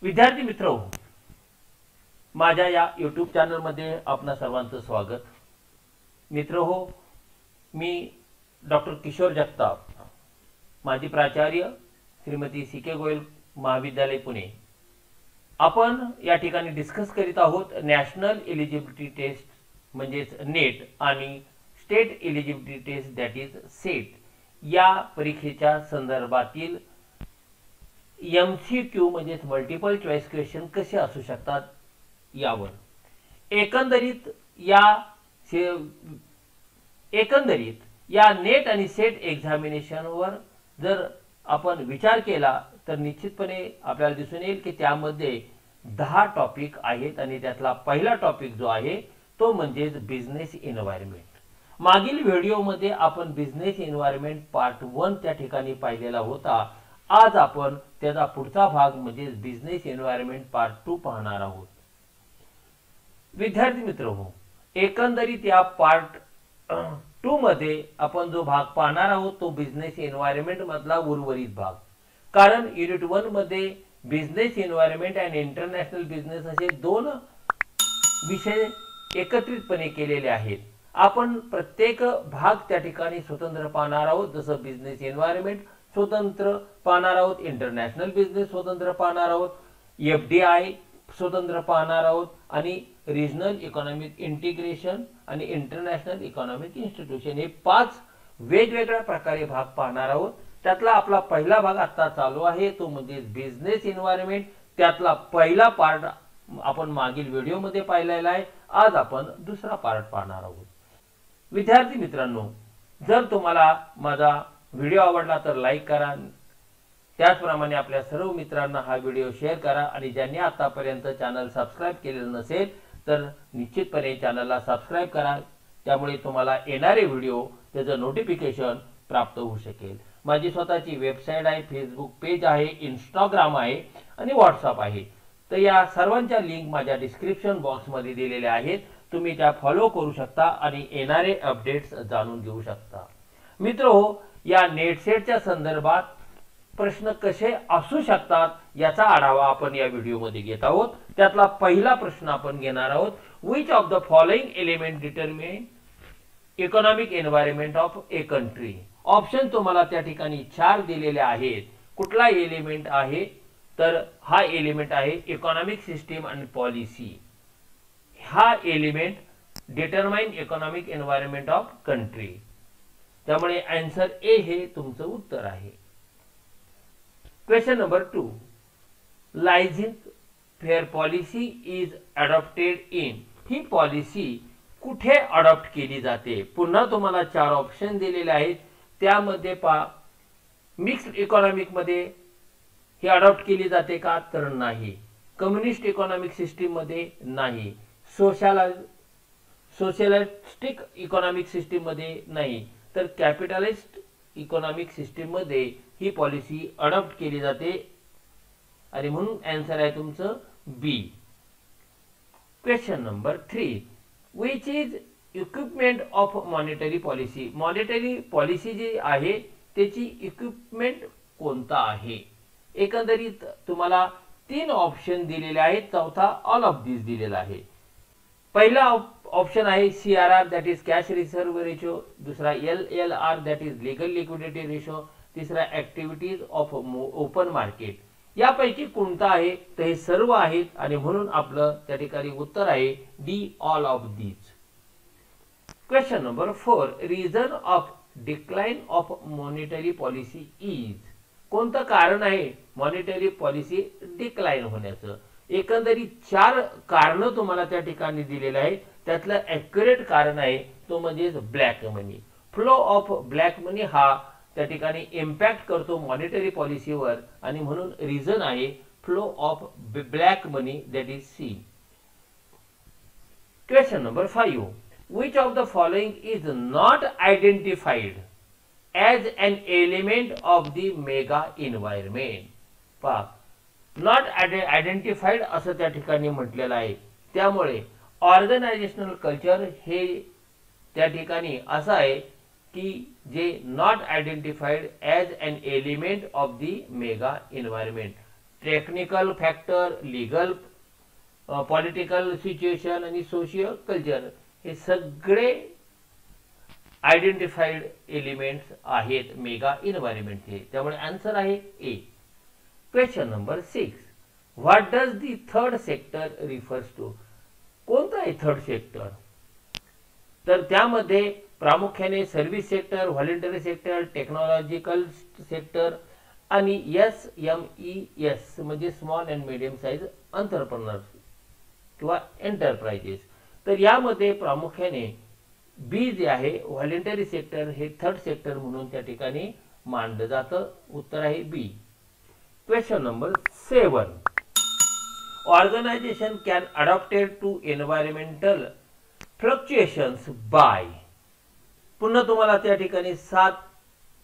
विद्यार्थी मित्र, माझ्या या यूट्यूब चॅनलमध्ये आपणा सर्वांचं स्वागत। मित्र हो, मी डॉक्टर किशोर जगताप, माजी प्राचार्य श्रीमती सी के गोयल महाविद्यालय पुणे। आपण या ठिकाणी डिस्कस करीत आहोत नॅशनल एलिजिबिलिटी टेस्ट म्हणजेच नेट आणि state eligibility test that is SET या परीक्षेच्या संदर्भातील MCQ म्हणजेच मल्टिपल चॉईस क्वेश्चन कसे असू शकतात यावर एकंदरीत या नेट आणि सेट एक्झामिनेशनवर जर आपण विचार केला तर निश्चितपणे आपल्याला दिसून येईल की त्यामध्ये 10 टॉपिक आहेत आणि त्यातला पहिला टॉपिक जो आहे तो म्हणजे बिझनेस एन्व्हायरमेंट। मागील व्हिडिओमध्ये आपण बिझनेस एन्व्हायरमेंट पार्ट 1 त्या ठिकाणी पाहिलेला होता। आज आपण त्याचा पुढचा भाग म्हणजे बिझनेस एन्व्हायरमेंट पार्ट 2 पाहणार आहोत। विद्यार्थी मित्र हो, एकंदरीत या पार्ट 2 मध्ये आपण जो भाग पाहणार आहोत तो बिझनेस एन्व्हायरमेंट मधला उर्वरित भाग। कारण युनिट 1 मध्ये बिझनेस एन्व्हायरमेंट आणि इंटरनॅशनल बिझनेस असे दोन विषय एकत्रितपणे केलेले आहेत। आपण प्रत्येक भाग त्या ठिकाणी स्वतंत्र पाहणार आहोत। जसं बिझनेस एन्व्हायरमेंट स्वतंत्र पाहणार आहोत, इंटरनॅशनल बिझनेस स्वतंत्र पाहणार आहोत, FDI स्वतंत्र पाहणार आहोत आणि रिजनल इकॉनॉमिक इंटिग्रेशन आणि इंटरनॅशनल इकॉनॉमिक इन्स्टिट्यूशन हे 5 वेगवेगळ्या प्रकारे भाग पाहणार आहोत। त्यातला आपला पहिला भाग आता चालू आहे तो म्हणजे बिझनेस एन्व्हायरमेंट। त्यातला पहिला पार्ट आपण मागील व्हिडिओमध्ये पाहिलेला आहे। आज आपण दुसरा पार्ट पाहणार आहोत। विद्यार्थी मित्रांनो, जर तुम्हाला माझा व्हिडिओ आवडला तर लाईक करा, त्याचप्रमाणे आपल्या सर्व मित्रांना हा व्हिडिओ शेअर करा आणि ज्यांनी आतापर्यंत चॅनल सबस्क्राइब केलेलं नसेल तर निश्चितपणे चॅनलला सबस्क्राइब करा, त्यामुळे तुम्हाला येणारे व्हिडिओ त्याचं नोटिफिकेशन प्राप्त होऊ शकेल। माझी स्वतःची वेबसाईट आहे, फेसबुक पेज आहे, इंस्टाग्राम आहे आणि व्हॉट्सअप आहे। तर या सर्वांच्या लिंक माझ्या डिस्क्रिप्शन बॉक्समध्ये दिलेल्या आहेत, तुम्ही त्या फॉलो करू शकता आणि येणारे अपडेट्स जाणून घेऊ शकता। मित्रहो, या नेट सेटच्या संदर्भात प्रश्न कसे असू शकतात याचा आढावा आपण या व्हिडिओमध्ये घेत आहोत। त्यातला पहिला प्रश्न आपण घेणार आहोत, which of the following element determine economic environment of a country. Option तुम्हाला त्या ठिकाणी 4 दिलेले आहेत। कुठला एलिमेंट आहे तर हा एलिमेंट आहे इकॉनॉमिक सिस्टीम अँड पॉलिसी। हा element determine economic environment of country, त्यामुळे आन्सर ए हे तुमचं उत्तर आहे। Question number 2, laissez faire policy is adopted in. ही पॉलिसी कुठे अडॉप्ट केली जाते? पुन्हा तुम्हाला 4 ऑप्शन दिलेले आहेत। त्यामध्ये मिक्स्ड इकॉनॉमिक मध्ये ही अडॉप्ट केली जाते का तर नाही, कम्युनिस्ट इकॉनॉमिक सिस्टीम मध्ये नाही, सोशलिस्टिक इकॉनॉमिक सिस्टीम मध्ये नाही, तर कॅपिटलिस्ट इकॉनॉमिक सिस्टीम मध्ये ही पॉलिसी अडॉप्ट केली जाते आणि म्हणून आन्सर आहे तुमचं B. Question number 3, which is equipment of monetary policy. Monetary policy जी आहे त्याची इक्विपमेंट कोणता आहे? एकंदरीत तुम्हाला 3 ऑप्शन दिलेले आहेत, चौथा ऑल ऑफ दिस दिलेला आहे। पहिला ऑप्शन आहे CRR that is cash reserve ratio, दुसरा LLR that is legal liquidity ratio, तिसरा ऍक्टिव्हिटीज ऑफ ओपन मार्केट। यापैकी कोणता आहे तर हे सर्व आहेत आणि म्हणून आपलं त्या ठिकाणी उत्तर आहे D, all of this. Question number 4, reason of decline of monetary policy is. कोणतं कारण आहे मॉनिटरी पॉलिसी डिक्लाइन होण्याचं? एकंदरीत 4 कारण तुम्हाला त्या ठिकाणी दिलेले आहे। त्यातलं ॲक्युरेट कारण आहे तो म्हणजे black money. Flow of black money हा त्या ठिकाणी इम्पॅक्ट करतो मॉनिटरी पॉलिसीवर आणि म्हणून रिझन आहे flow of black money that is C. Question number 5, which of the following is not identified as an element of the mega environment. पहा, not identified असं त्या ठिकाणी म्हटलेलं आहे, त्यामुळे ऑर्गनायझेशनल कल्चर हे त्या ठिकाणी असं आहे की जे not identified as an element of the mega environment. Technical factor, legal, political situation आणि सोशियो कल्चर हे सगळे आयडेंटिफाईड एलिमेंट्स आहेत मेगा इन्व्हायरमेंटचे. त्यामुळे आन्सर आहे A. Question number 6. What does the third sector refers to? कोणतं आहे थर्ड सेक्टर? तर त्यामध्ये प्रामुख्याने service sector, voluntary sector, technological sector आणि SMES म्हणजे small and medium size entrepreneurs किंवा एंटरप्राइजेस. तर यामध्ये प्रामुख्याने बी जे आहे व्हॉलेंटरी सेक्टर हे थर्ड सेक्टर म्हणून त्या ठिकाणी मानलं जातं. उत्तर आहे B. Question number 7. Organisation can adopted to environmental fluctuations by. पुन्हा तुम्हाला त्या ठिकाणी 7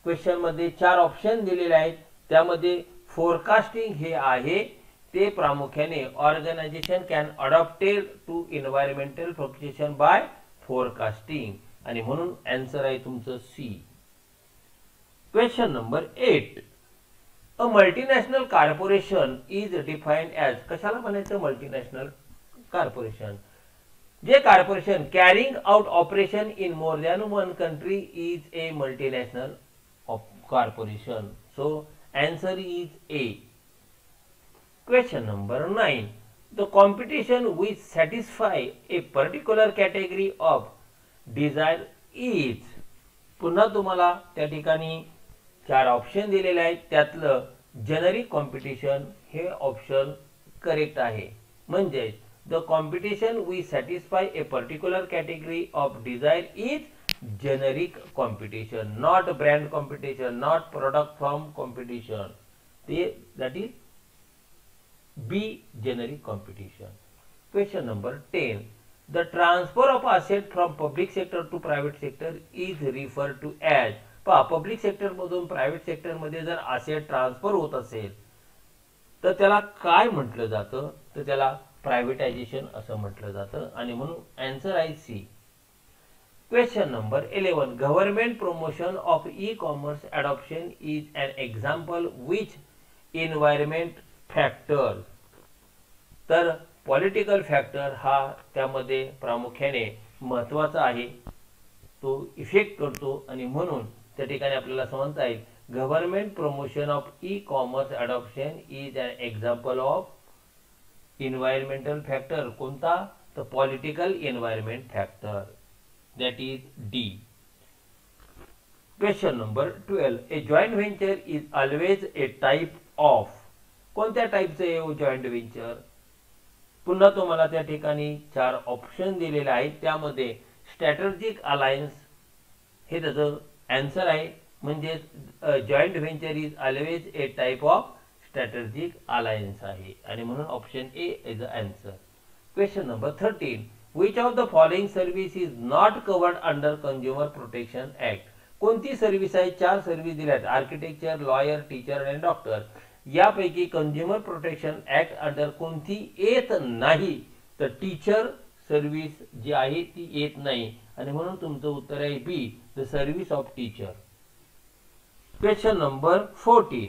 क्वेश्चन मध्ये 4 ऑप्शन दिलेले आहेत. त्यामध्ये फोरकास्टिंग हे आहे ते प्रामुख्याने organisation can adopted to environmental fluctuation by forecasting आणि म्हणून आन्सर आहे तुमचं C. Question number 8. A multinational corporation is defined as. कशाला म्हणायचं मल्टीनॅशनल कॉर्पोरेशन? जे corporation carrying out operation in more than one country is a multinational corporation. So answer is A. Question number 9. The competition which satisfy a particular category of desire is. पुन्हा तुम्हाला त्या ठिकाणी 4 option दिलेले आहेत. त्यातलं generic competition हे option correct आहे. म्हणजे the competition we satisfy a particular category of desire is generic competition, not brand competition, not product from competition. ते that is B, generic competition. Question number 10. The transfer of asset from public sector to private sector is referred to as. पहा, public sector मधून private sector मध्ये जर asset transfer होत असेल तर त्याला काय म्हटलं जातं? तर त्याला प्रायव्हेटायझेशन असं म्हटलं जातं आणि म्हणून आन्सर आहे C. Question number 11. Government promotion of e commerce adoption is an example which environment factor. तर पॉलिटिकल फॅक्टर हा त्यामध्ये प्रामुख्याने महत्वाचा आहे. तो इफेक्ट करतो आणि म्हणून त्या ठिकाणी आपल्याला समजता येईल government promotion of e commerce adoption is an example of environmental factor. कोणता? तर political environment factor. That is D. Question number 12. A joint venture is always a type of. कोणत्या टाईपचं आहे जॉईंट व्हेंचर? पुन्हा तुम्हाला त्या ठिकाणी 4 ऑप्शन दिलेले आहेत. त्यामध्ये स्ट्रॅटेजिक अलायन्स हे त्याचं आन्सर आहे. म्हणजे joint venture is always a type of strategic alliance आहे आणि म्हणून option A is the answer. Question number 13. Which of the following service is not covered under consumer protection act. कोणती service आहे? 4 service दिल्या आहेत. Architecture, lawyer, teacher आणि doctor. यापैकी consumer protection act under कोणती येत नाही? तर टीचर सर्व्हिस जी आहे ती येत नाही आणि म्हणून तुमचं उत्तर आहे B, the service of teacher. Question number 14.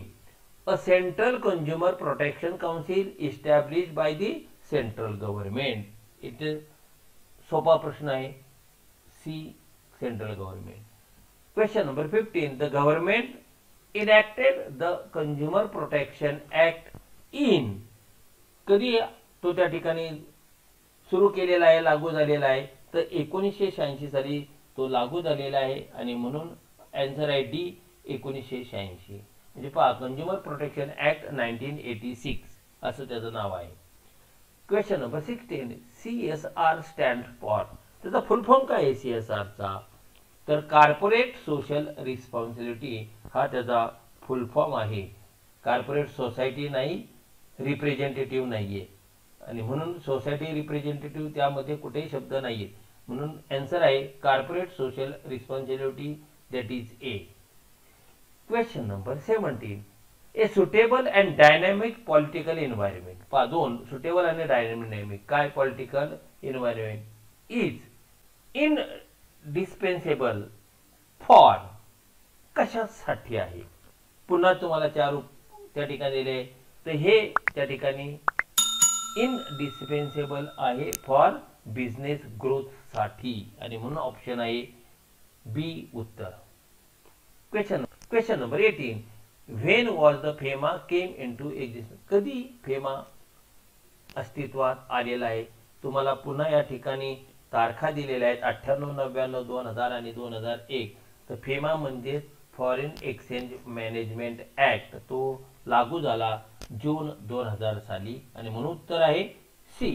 A central consumer protection council establish by the central government. इथे सोपा प्रश्न आहे. C, central government. Question number 15. The government enacted the Consumer Protection Act in. कधी तो त्या ठिकाणी सुरू केलेला आहे, लागू झालेला आहे? तर 1986 साली तो लागू झालेला आहे आणि म्हणून आन्सर आहे डी, 1986. म्हणजे पहा, कंझ्युमर प्रोटेक्शन ऍक्ट 1986 असं त्याचं नाव आहे. Question number 16. CSR stand for. त्याचा फुल फॉर्म काय आहे CSR चा? तर कॉर्पोरेट सोशल रिस्पॉन्सिबिलिटी हा त्याचा फुल फॉर्म आहे. कॉर्पोरेट सोसायटी नाही, रिप्रेझेंटेटिव्ह नाहीये आणि म्हणून सोसायटी रिप्रेझेंटेटिव्ह त्यामध्ये कुठेही शब्द नाहीये. म्हणून आन्सर आहे corporate social responsibility, that is A. Question number 17. A suitable and dynamic political environment. पहा, 2 सुटेबल आणि डायनॅमिक. काय political environment is indispensable for. कशासाठी आहे? पुन्हा तुम्हाला 4 त्या ठिकाणी दिले. तर हे त्या ठिकाणी इनडिस्पेन्सेबल आहे फॉर बिझनेस ग्रोथ साठी आणि म्हणून ऑप्शन आहे बी उत्तर. Question number 18. When was the FEMA came into existence. कधी फेमा अस्तित्वात आलेला आहे. तुम्हाला पुन्हा या ठिकाणी तारखा दिलेल्या आहेत 98, 99, 2000 आणि 2001. तर फेमा म्हणजे फॉरेन एक्सचेंज मॅनेजमेंट ऍक्ट, तो लागू झाला जून 2000 साली आणि म्हणून उत्तर आहे C.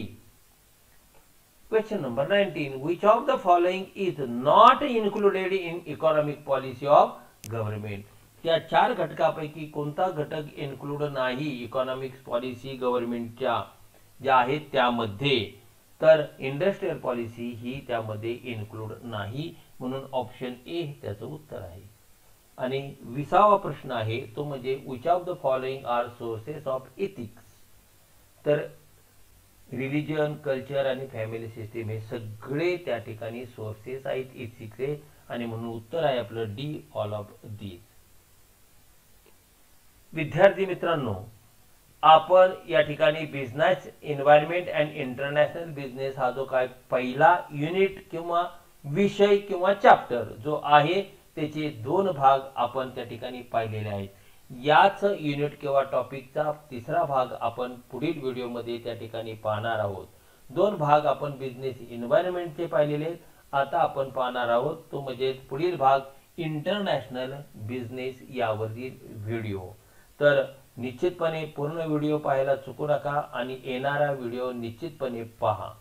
Question number 19. Which of the following is not included in economic policy of government. त्या 4 घटकापैकी कोणता घटक इन्क्लूड नाही इकॉनॉमिक्स पॉलिसी गव्हर्नमेंटच्या ज्या आहेत त्यामध्ये. तर इंडस्ट्रियल पॉलिसी ही त्यामध्ये इन्क्लूड नाही म्हणून ऑप्शन ए त्याचं उत्तर आहे. आणि 20वा प्रश्न आहे तो म्हणजे which of the following are sources of ethics. तर रिलिजन, कल्चर आणि फॅमिली सिस्टीम हे सगळे त्या ठिकाणी सोर्सेस आहेत एथिक्सचे आणि म्हणून उत्तर आहे आपलं डी, ऑल ऑफ दीज. विद्यार्थी मित्रांनो, आपण या ठिकाणी business environment and international business हा जो काय पहिला युनिट किंवा विषय किंवा चॅप्टर जो आहे त्याचे 2 भाग आपण त्या ठिकाणी पाहिलेले आहेत. याच युनिट किंवा टॉपिकचा 3रा भाग आपण पुढील व्हिडिओमध्ये त्या ठिकाणी पाहणार आहोत. 2 भाग आपण बिझनेस एन्व्हायरमेंटचे पाहिलेले आहेत. आता आपण पाहणार आहोत तो म्हणजे पुढील भाग इंटरनॅशनल बिझनेस यावरील व्हिडिओ. तर निश्चितपणे पूर्ण व्हिडिओ पाहायला चुकू नका आणि येणारा व्हिडिओ निश्चितपणे पहा.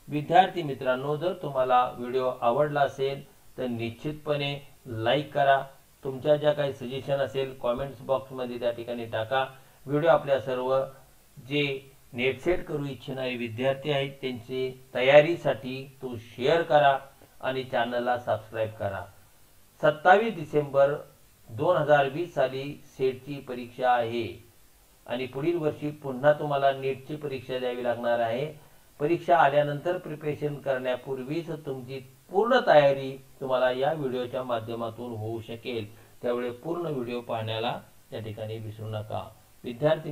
विद्यार्थी मित्रांनो, जर तुम्हाला व्हिडिओ आवडला असेल तर निश्चितपणे लाईक करा. तुमच्या ज्या काही सजेशन असेल कॉमेंट्स बॉक्समध्ये त्या ठिकाणी टाका. व्हिडिओ आपल्या सर्व जे नेट सेट करू इच्छिणारे विद्यार्थी आहेत त्यांची तयारीसाठी तो शेअर करा आणि चॅनलला सबस्क्राईब करा. 27 डिसेंबर 2020 साली सेटची परीक्षा आहे आणि पुढील वर्षी पुन्हा तुम्हाला नेटची परीक्षा द्यावी लागणार आहे. परीक्षा आल्यानंतर प्रिपरेशन करण्यापूर्वीच तुमची पूर्ण तयारी तुम्हाला या व्हिडिओच्या माध्यमातून होऊ शकेल. त्यामुळे पूर्ण व्हिडिओ पाहण्याला त्या ठिकाणी विसरू नका. विद्यार्थी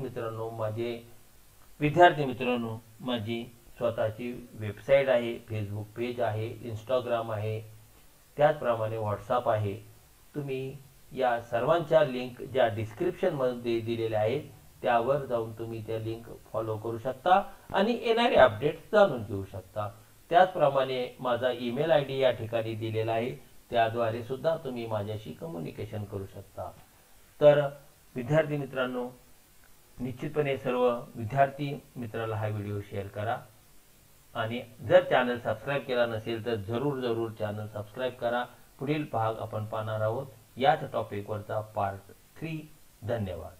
मित्रांनो, माझी स्वतःची वेबसाईट आहे, फेसबुक पेज आहे, इंस्टाग्राम आहे, त्याचप्रमाणे व्हॉट्सअप आहे. तुम्ही या सर्वांच्या लिंक ज्या डिस्क्रिप्शन मध्ये दिलेल्या आहेत त्यावर जाऊन तुम्ही त्या लिंक फॉलो करू शकता आणि येणारे अपडेट्स जाणून घेऊ शकता. त्याचप्रमाणे माझा ईमेल आयडी या ठिकाणी दिलेला आहे, त्याद्वारे सुद्धा तुम्ही माझ्याशी कम्युनिकेशन करू शकता. तर विद्यार्थी मित्रांनो, निश्चितपणे सर्व विद्यार्थी मित्राला हा व्हिडिओ शेअर करा आणि जर चॅनल सबस्क्राईब केला नसेल तर जरूर चॅनल सबस्क्राईब करा. पुढील भाग आपण पाहणार आहोत याच टॉपिकवरचा पार्ट 3. धन्यवाद.